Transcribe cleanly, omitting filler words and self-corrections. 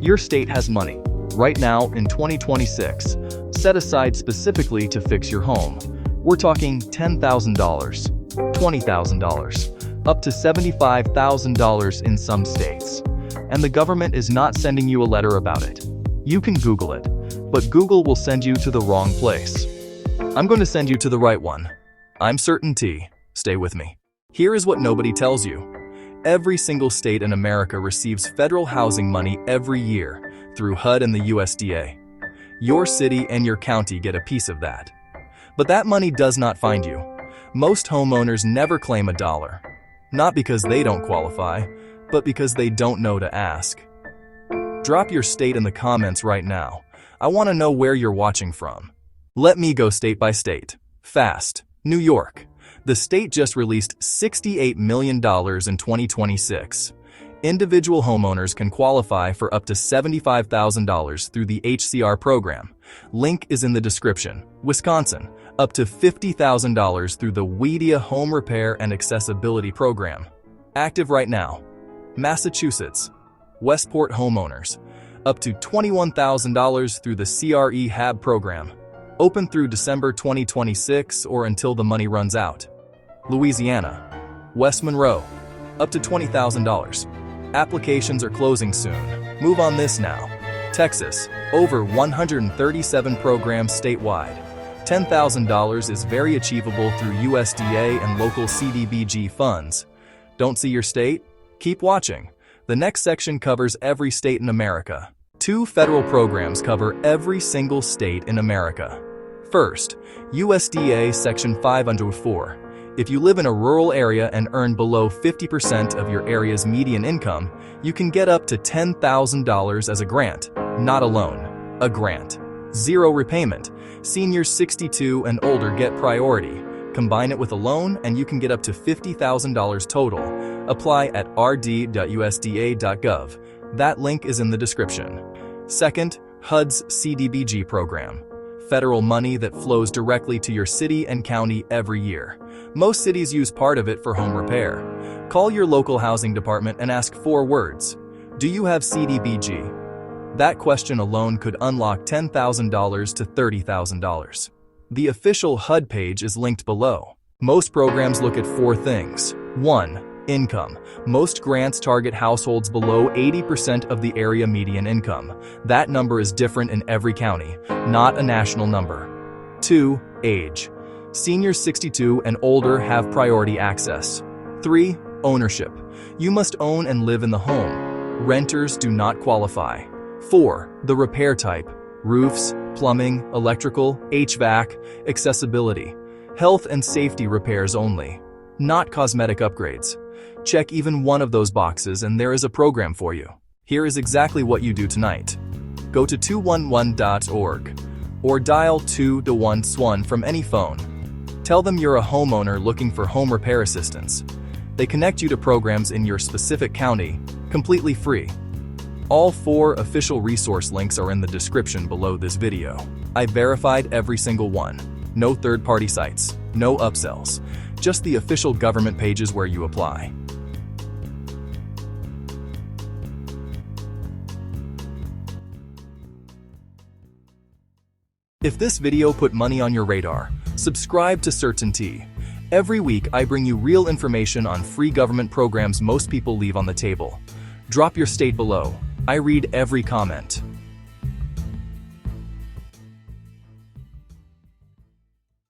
Your state has money, right now in 2026, set aside specifically to fix your home. We're talking $10,000, $20,000, up to $75,000 in some states. And the government is not sending you a letter about it. You can Google it, but Google will send you to the wrong place. I'm going to send you to the right one. I'm Sirtaintea. Stay with me. Here is what nobody tells you. Every single state in America receives federal housing money every year through HUD and the USDA. Your city and your county get a piece of that. But that money does not find you. Most homeowners never claim a dollar. Not because they don't qualify, but because they don't know to ask. Drop your state in the comments right now. I want to know where you're watching from. Let me go state by state. Fast. New York. The state just released $68 million in 2026. Individual homeowners can qualify for up to $75,000 through the HCR program. Link is in the description. Wisconsin, up to $50,000 through the USDA Home Repair and Accessibility Program. Active right now. Massachusetts, Westport Homeowners, up to $21,000 through the CRE HAB program. Open through December 2026 or until the money runs out. Louisiana, West Monroe, up to $20,000. Applications are closing soon. Move on this now. Texas, over 137 programs statewide. $10,000 is very achievable through USDA and local CDBG funds. Don't see your state? Keep watching. The next section covers every state in America. 2 federal programs cover every single state in America. First, USDA Section 504. If you live in a rural area and earn below 50% of your area's median income, you can get up to $10,000 as a grant, not a loan. A grant. 0 repayment. Seniors 62 and older get priority. Combine it with a loan and you can get up to $50,000 total. Apply at rd.usda.gov. That link is in the description. Second, HUD's CDBG program. Federal money that flows directly to your city and county every year. Most cities use part of it for home repair. Call your local housing department and ask 4 words. Do you have CDBG? That question alone could unlock $10,000 to $30,000. The official HUD page is linked below. Most programs look at 4 things. 1. Income. Most grants target households below 80% of the area median income. That number is different in every county, not a national number. 2. Age. Seniors 62 and older have priority access. 3. Ownership. You must own and live in the home. Renters do not qualify. 4. The repair type. Roofs, plumbing, electrical, HVAC, accessibility. Health and safety repairs only, not cosmetic upgrades. Check even one of those boxes and there is a program for you. Here is exactly what you do tonight. Go to 211.org or dial 211 from any phone. Tell them you're a homeowner looking for home repair assistance. They connect you to programs in your specific county, completely free. All 4 official resource links are in the description below this video. I verified every single one. No third-party sites, no upsells, just the official government pages where you apply. If this video put money on your radar, subscribe to Sirtaintea. Every week I bring you real information on free government programs most people leave on the table. Drop your state below. I read every comment.